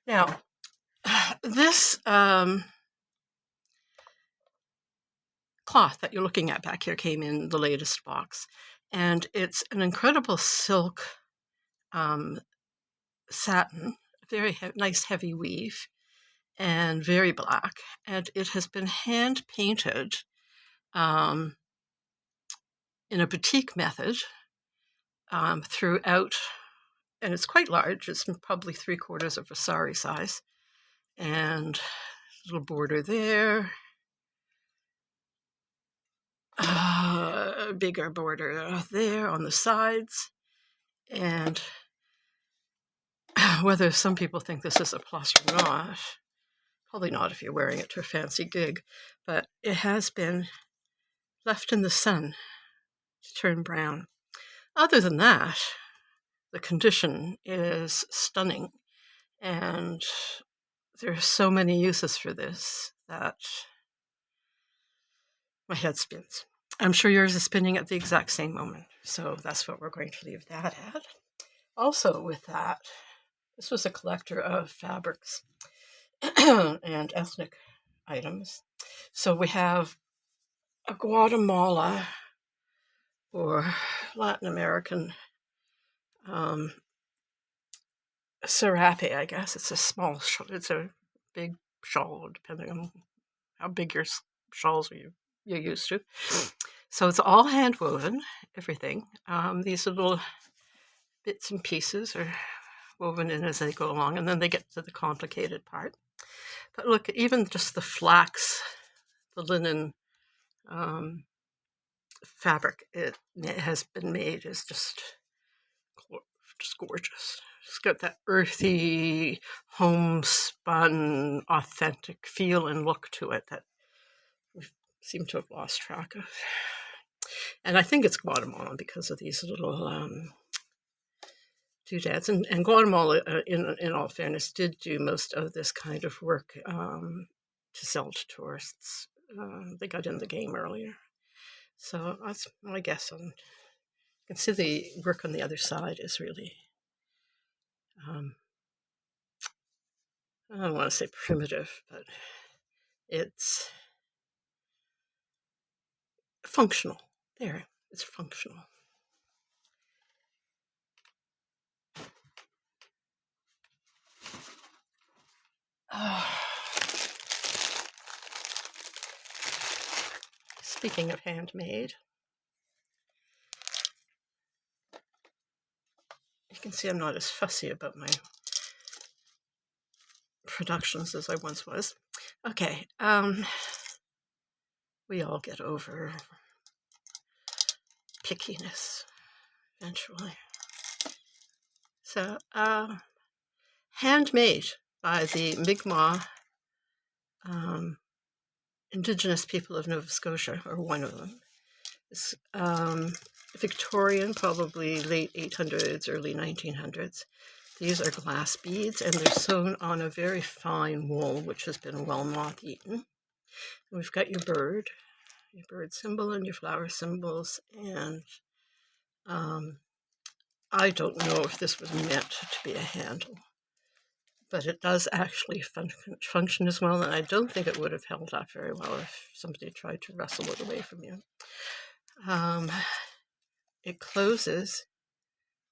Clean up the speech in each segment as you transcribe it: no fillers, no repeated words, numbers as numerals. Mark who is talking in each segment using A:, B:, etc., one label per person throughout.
A: Now, this cloth that you're looking at back here came in the latest box, and it's an incredible silk satin, very nice heavy weave, and very black, and it has been hand painted in a boutique method throughout, and it's quite large. It's probably 3/4 of a sari size, and little border there, a bigger border there on the sides, and whether some people think this is a plus or not, probably not if you're wearing it to a fancy gig, but it has been left in the sun to turn brown. Other than that, the condition is stunning, and there are so many uses for this that my head spins. I'm sure yours is spinning at the exact same moment, so that's what we're going to leave that at. Also with that, this was a collector of fabrics and ethnic items. So we have a Guatemala or Latin American serape, I guess. It's a small, it's a big shawl, depending on how big your shawls you're used to. So it's all hand woven, everything. These little bits and pieces are woven in as they go along, and then they get to the complicated part. But look, even just the flax, the linen fabric it has been made is just gorgeous. It's got that earthy, homespun, authentic feel and look to it that we seem to have lost track of. And I think it's Guatemala because of these little doodads. And Guatemala, in all fairness, did do most of this kind of work to sell to tourists. They got in the game earlier. So that's my guess on. You can see the work on the other side is really, I don't want to say primitive, but it's functional. There, it's functional. Speaking of handmade, you can see I'm not as fussy about my productions as I once was. Okay, we all get over pickiness eventually. So, handmade by the Mi'kmaq Indigenous people of Nova Scotia, or one of them. It's Victorian, probably late 800s, early 1900s. These are glass beads, and they're sewn on a very fine wool, which has been well moth-eaten. We've got your bird symbol and your flower symbols, and I don't know if this was meant to be a handle, but it does actually function as well, and I don't think it would have held up very well if somebody tried to wrestle it away from you. It closes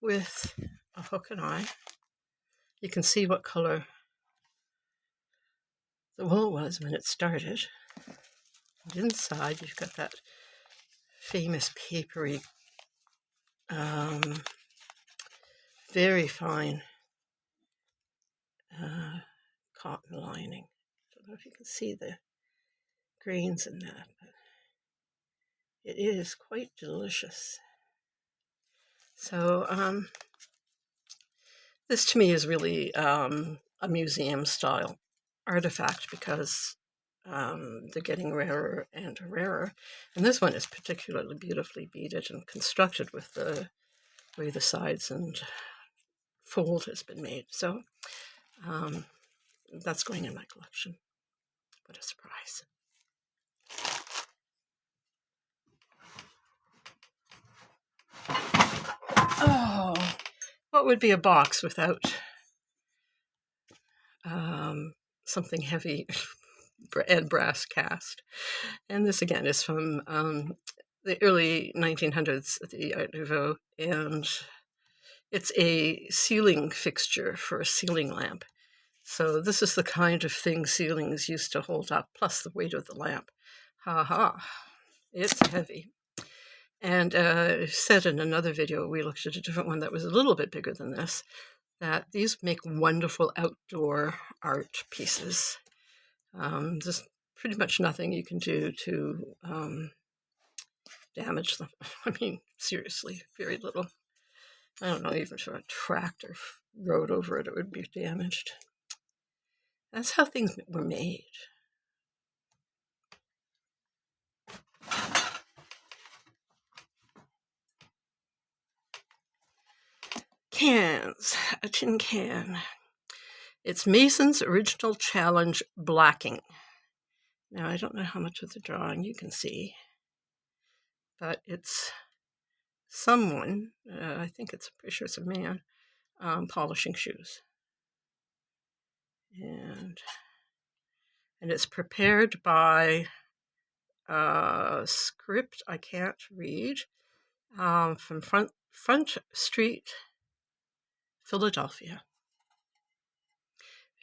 A: with a hook and eye. You can see what color the wool was when it started. And inside, you've got that famous papery, very fine cotton lining. I don't know if you can see the grains in that, but it is quite delicious. So this to me is really a museum style artifact because they're getting rarer and rarer. And this one is particularly beautifully beaded and constructed with the way the sides and fold has been made. So that's going in my collection. What a surprise. Oh, what would be a box without something heavy and brass cast. And this again is from the early 1900s, the Art Nouveau, and it's a ceiling fixture for a ceiling lamp. So this is the kind of thing ceilings used to hold up, plus the weight of the lamp. Ha ha, it's heavy. And said in another video, we looked at a different one that was a little bit bigger than this, that these make wonderful outdoor art pieces. There's pretty much nothing you can do to damage them. I mean, seriously, very little. I don't know, even if a tractor rode over it, it would be damaged. That's how things were made. Cans, a tin can. It's Mason's Original Challenge Blacking. Now, I don't know how much of the drawing you can see, but it's someone, I think I'm pretty sure it's a man, polishing shoes. And it's prepared by a script I can't read, from Front Street, Philadelphia.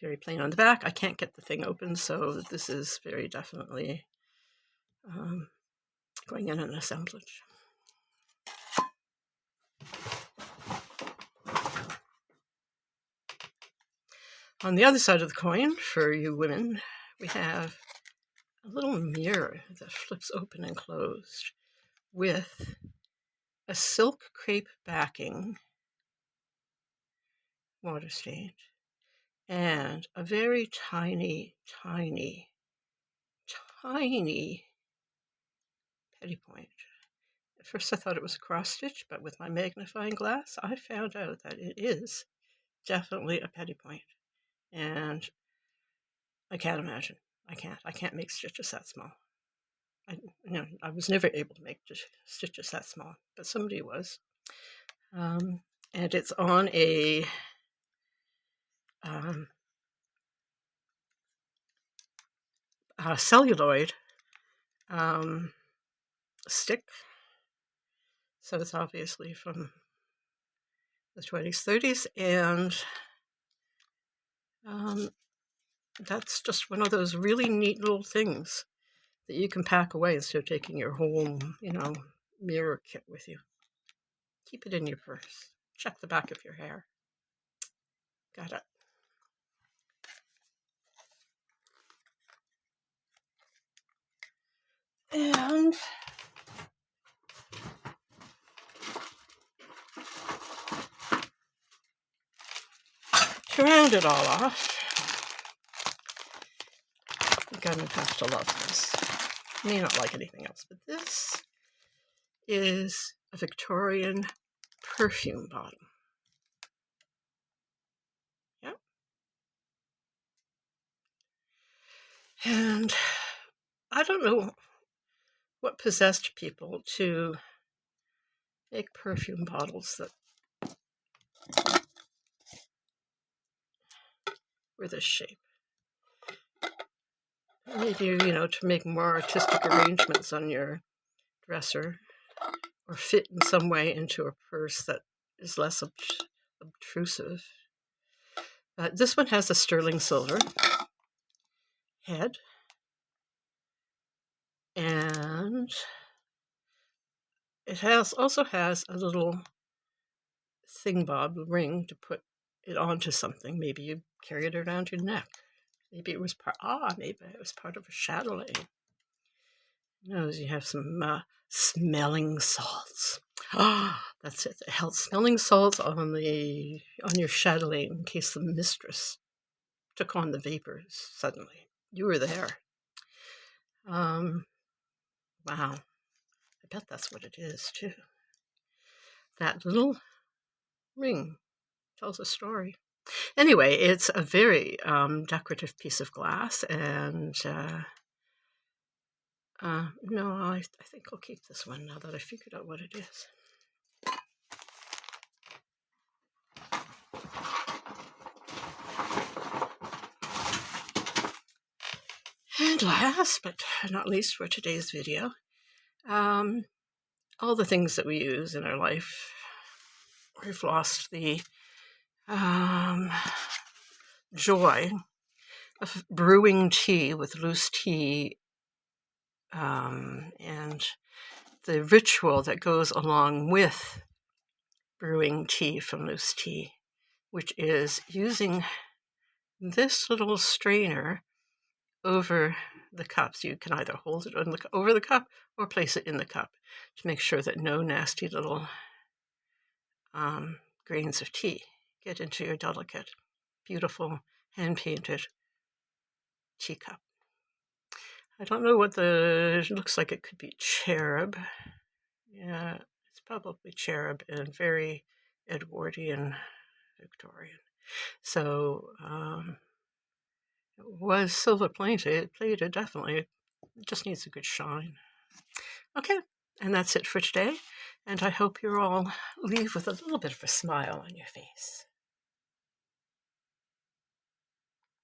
A: Very plain on the back. I can't get the thing open, so this is very definitely going in an assemblage. On the other side of the coin, for you women, we have a little mirror that flips open and closed with a silk crepe backing, water stained, and a very tiny, tiny, tiny petty point. At first I thought it was a cross stitch, but with my magnifying glass, I found out that it is definitely a petty point. And I can't imagine. I can't make stitches that small. I was never able to make stitches that small, but somebody was. And it's on a celluloid stick. So it's obviously from the 20s, 30s, and that's just one of those really neat little things that you can pack away instead of taking your whole, mirror kit with you. Keep it in your purse. Check the back of your hair. Got it. And to round it all off, you're going to have to love this. You may not like anything else, but this is a Victorian perfume bottle. Yeah. And I don't know what possessed people to make perfume bottles that were this shape. Maybe, to make more artistic arrangements on your dresser, or fit in some way into a purse that is less obtrusive. But this one has a sterling silver head, and it also has a little thingbob ring to put it onto something. Maybe you carry it around your neck. Maybe it was part of a chatelaine. You have some smelling salts. That's it. It held smelling salts on your chatelaine in case the mistress took on the vapors suddenly. You were there. Wow. I bet that's what it is, too. That little ring tells a story. Anyway, it's a very decorative piece of glass, and no, I think I'll keep this one now that I figured out what it is. And last but not least for today's video, all the things that we use in our life, we've lost the joy of brewing tea with loose tea, and the ritual that goes along with brewing tea from loose tea, which is using this little strainer over the cups. You can either hold it over the cup or place it in the cup to make sure that no nasty little grains of tea get into your delicate, beautiful, hand-painted teacup. I don't know what it looks like. It could be cherub. Yeah, it's probably cherub and very Edwardian, Victorian. So it was silver plated, definitely. It just needs a good shine. Okay, and that's it for today. And I hope you all leave with a little bit of a smile on your face.